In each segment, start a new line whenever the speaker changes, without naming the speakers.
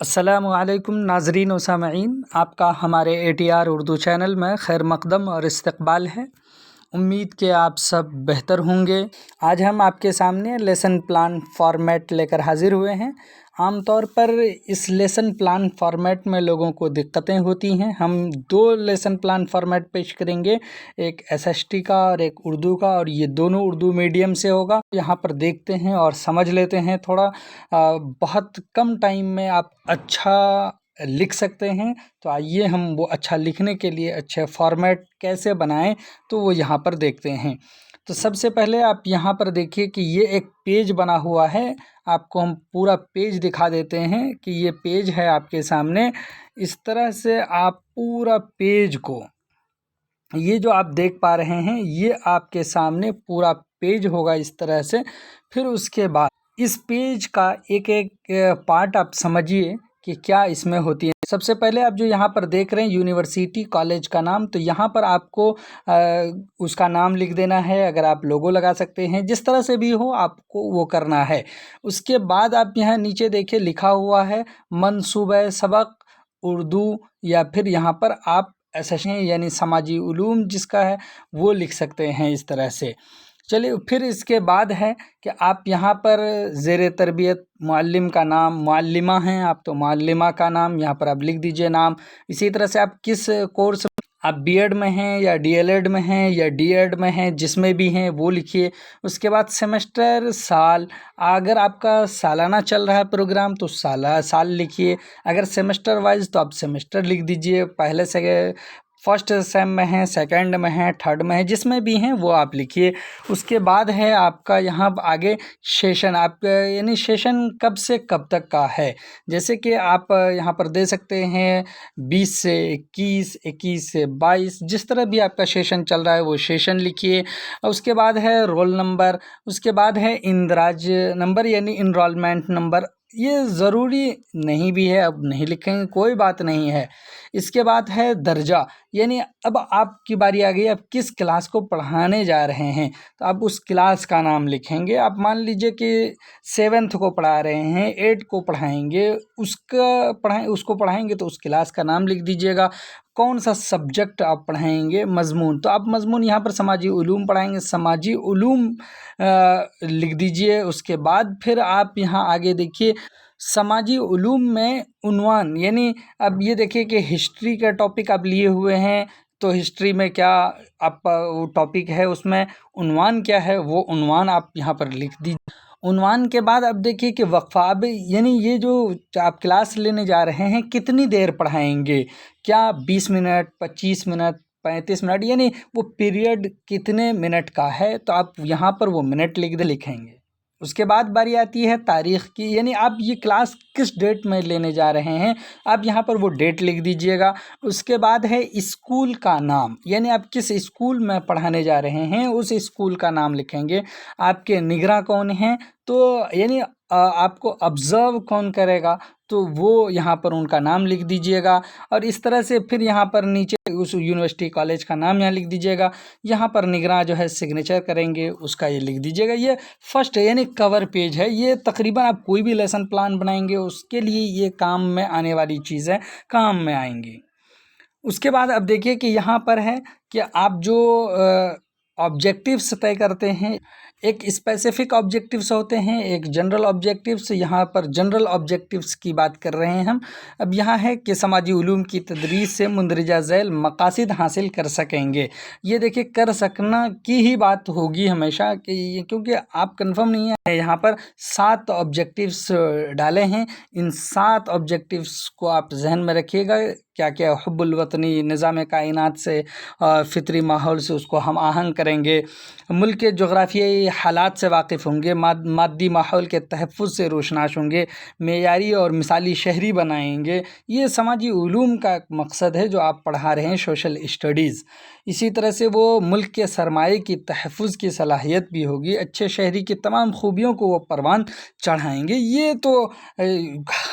السلام علیکم ناظرین و سامعین، آپ کا ہمارے ATR اردو چینل میں خیر مقدم اور استقبال ہے۔ امید کہ آپ سب بہتر ہوں گے۔ آج ہم آپ کے سامنے لیسن پلان فارمیٹ لے کر حاضر ہوئے ہیں۔ عام طور پر اس لیسن پلان فارمیٹ میں لوگوں کو دقتیں ہوتی ہیں۔ ہم دو لیسن پلان فارمیٹ پیش کریں گے، ایک SST کا اور ایک اردو کا، اور یہ دونوں اردو میڈیم سے ہوگا۔ یہاں پر دیکھتے ہیں اور سمجھ لیتے ہیں تھوڑا۔ بہت کم ٹائم میں آپ اچھا لکھ سکتے ہیں، تو آئیے ہم وہ اچھا لکھنے کے لیے اچھے فارمیٹ کیسے بنائیں تو وہ یہاں پر دیکھتے ہیں۔ تو سب سے پہلے آپ یہاں پر دیکھیے کہ یہ ایک پیج بنا ہوا ہے۔ آپ کو ہم پورا پیج دکھا دیتے ہیں کہ یہ پیج ہے آپ کے سامنے۔ اس طرح سے آپ پورا پیج کو، یہ جو آپ دیکھ پا رہے ہیں، یہ آپ کے سامنے پورا پیج ہوگا اس طرح سے۔ پھر اس کے بعد اس پیج کا ایک ایک پارٹ آپ سمجھیے کہ کیا اس میں ہوتی ہے۔ سب سے پہلے آپ جو یہاں پر دیکھ رہے ہیں یونیورسٹی کالج کا نام، تو یہاں پر آپ کو اس کا نام لکھ دینا ہے۔ اگر آپ لوگو لگا سکتے ہیں، جس طرح سے بھی ہو آپ کو وہ کرنا ہے۔ اس کے بعد آپ یہاں نیچے دیکھیں لکھا ہوا ہے منصوبہ سبق اردو، یا پھر یہاں پر آپ SST یعنی سماجی علوم جس کا ہے وہ لکھ سکتے ہیں اس طرح سے۔ چلیے پھر اس کے بعد ہے کہ آپ یہاں پر زیر تربیت معلم کا نام، معلمہ ہیں آپ تو معلمہ کا نام یہاں پر آپ لکھ دیجئے نام۔ اسی طرح سے آپ کس کورس، آپ B.Ed میں ہیں یا DLED میں ہیں یا D.Ed میں ہیں، جس میں بھی ہیں وہ لکھیے۔ اس کے بعد سیمسٹر، سال، اگر آپ کا سالانہ چل رہا ہے پروگرام تو سال لکھیے۔ اگر سیمسٹر وائز تو آپ سیمسٹر لکھ دیجئے، پہلے سے فرسٹ سیم میں ہیں، سیکنڈ میں ہیں، تھرڈ میں ہیں، جس میں بھی ہیں وہ آپ لکھیے۔ اس کے بعد ہے آپ کا یہاں آگے سیشن، آپ یعنی سیشن کب سے کب تک کا ہے، جیسے کہ آپ یہاں پر دے سکتے ہیں 20 سے 21، 21 سے 22، جس طرح بھی آپ کا سیشن چل رہا ہے وہ سیشن لکھیے۔ اس کے بعد ہے رول نمبر، اس کے بعد ہے اندراج نمبر یعنی انرولمنٹ نمبر۔ یہ ضروری نہیں بھی ہے، اب نہیں لکھیں گے کوئی بات نہیں ہے۔ اس کے بعد ہے درجہ، یعنی اب آپ کی باری آ گئی، آپ کس کلاس کو پڑھانے جا رہے ہیں تو آپ اس کلاس کا نام لکھیں گے۔ آپ مان لیجئے کہ 7th کو پڑھا رہے ہیں، 8 کو پڑھائیں گے، اس کو پڑھائیں گے تو اس کلاس کا نام لکھ دیجئے گا۔ کون سا سبجیکٹ آپ پڑھائیں گے، مضمون، تو آپ مضمون یہاں پر سماجی علوم پڑھائیں گے، سماجی علوم لکھ دیجئے۔ اس کے بعد پھر آپ یہاں آگے دیکھیے سماجی علوم میں عنوان، یعنی اب یہ دیکھیے کہ ہسٹری کا ٹاپک آپ لیے ہوئے ہیں، تو ہسٹری میں کیا آپ وہ ٹاپک ہے، اس میں عنوان کیا ہے، وہ عنوان آپ یہاں پر لکھ دیجیے۔ عنوان کے بعد اب دیکھیے کہ وقفہ، اب یعنی یہ جو آپ کلاس لینے جا رہے ہیں کتنی دیر پڑھائیں گے، کیا 20 منٹ، 25 منٹ، 35 منٹ، یعنی وہ پیریڈ کتنے منٹ کا ہے، تو آپ یہاں پر وہ منٹ لکھیں گے۔ اس کے بعد باری آتی ہے تاریخ کی، یعنی آپ یہ کلاس کس ڈیٹ میں لینے جا رہے ہیں، آپ یہاں پر وہ ڈیٹ لکھ دیجئے گا۔ اس کے بعد ہے اسکول کا نام، یعنی آپ کس اسکول میں پڑھانے جا رہے ہیں اس اسکول کا نام لکھیں گے۔ آپ کے نگراں کون ہیں، تو یعنی آپ کو آبزرو کون کرے گا، تو وہ یہاں پر ان کا نام لکھ دیجئے گا۔ اور اس طرح سے پھر یہاں پر نیچے اس یونیورسٹی کالج کا نام یہاں لکھ دیجئے گا۔ یہاں پر نگراں جو ہے سگنیچر کریں گے، اس کا یہ لکھ دیجئے گا۔ یہ فرسٹ یعنی کور پیج ہے۔ یہ تقریباً آپ کوئی بھی لیسن پلان بنائیں گے اس کے لیے یہ کام میں آنے والی چیزیں کام میں آئیں گی۔ اس کے بعد اب دیکھیے کہ یہاں پر ہے کہ آپ جو آبجیکٹیوز طے کرتے ہیں، ایک اسپیسیفک آبجیکٹیوز ہوتے ہیں، ایک جنرل آبجیکٹیوز۔ یہاں پر جنرل آبجیکٹیوز کی بات کر رہے ہیں ہم۔ اب یہاں ہے کہ سماجی علوم کی تدریس سے مندرجہ ذیل مقاصد حاصل کر سکیں گے۔ یہ دیکھیں کر سکنا کی ہی بات ہوگی ہمیشہ، کہ کیونکہ آپ کنفرم نہیں ہے۔ یہاں پر 7 آبجیکٹیوز ڈالے ہیں، ان 7 آبجیکٹیوز کو آپ ذہن میں رکھیے گا۔ کیا کیا حب الوطنی، نظام کائنات سے، فطری ماحول سے اس کو ہم آہنگ کریں گے، ملک کے جغرافیائی حالات سے واقف ہوں گے، مادی ماحول کے تحفظ سے روشناس ہوں گے، معیاری اور مثالی شہری بنائیں گے۔ یہ سماجی علوم کا ایک مقصد ہے جو آپ پڑھا رہے ہیں، سوشل اسٹڈیز۔ اسی طرح سے وہ ملک کے سرمایے کی تحفظ کی صلاحیت بھی ہوگی، اچھے شہری کی تمام خوبیوں کو وہ پروان چڑھائیں گے۔ یہ تو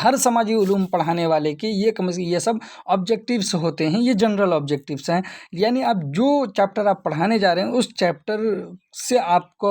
ہر سماجی علوم پڑھانے والے کے یہ سب آبجیکٹیوز ہوتے ہیں، یہ جنرل آبجیکٹیوز ہیں۔ یعنی اب جو چیپٹر آپ پڑھانے جا رہے ہیں اس چیپٹر سے آپ کو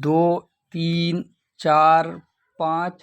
2 3 4 5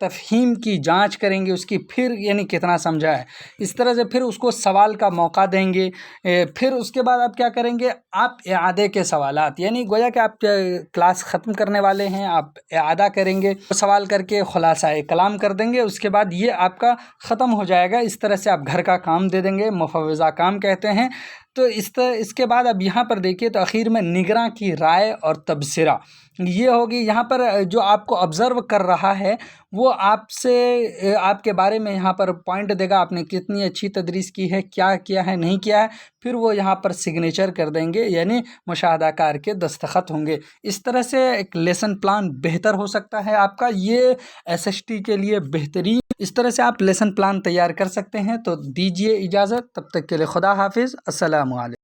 تفہیم کی جانچ کریں گے اس کی، پھر یعنی کتنا سمجھا ہے، اس طرح سے پھر اس کو سوال کا موقع دیں گے۔ پھر اس کے بعد آپ کیا کریں گے، آپ اعادے کے سوالات، یعنی گویا کہ آپ کلاس ختم کرنے والے ہیں، آپ اعادہ کریں گے، سوال کر کے خلاصہ کلام کر دیں گے، اس کے بعد یہ آپ کا ختم ہو جائے گا۔ اس طرح سے آپ گھر کا کام دے دیں گے، مفوضہ کام کہتے ہیں۔ تو اس کے بعد اب یہاں پر دیکھیے تو اخیر میں نگراں کی رائے اور تبصرہ یہ ہوگی۔ یہاں پر جو آپ کو آبزرو کر رہا ہے وہ آپ سے آپ کے بارے میں یہاں پر پوائنٹ دے گا، آپ نے کتنی اچھی تدریس کی ہے، کیا کیا ہے، نہیں کیا ہے، پھر وہ یہاں پر سگنیچر کر دیں گے، یعنی مشاہدہ کار کے دستخط ہوں گے۔ اس طرح سے ایک لیسن پلان بہتر ہو سکتا ہے آپ کا، یہ SST کے لیے بہترین اس طرح سے آپ لیسن پلان تیار کر سکتے ہیں۔ تو دیجیے اجازت، تب تک کے لیے خدا حافظ، السلام علیکم۔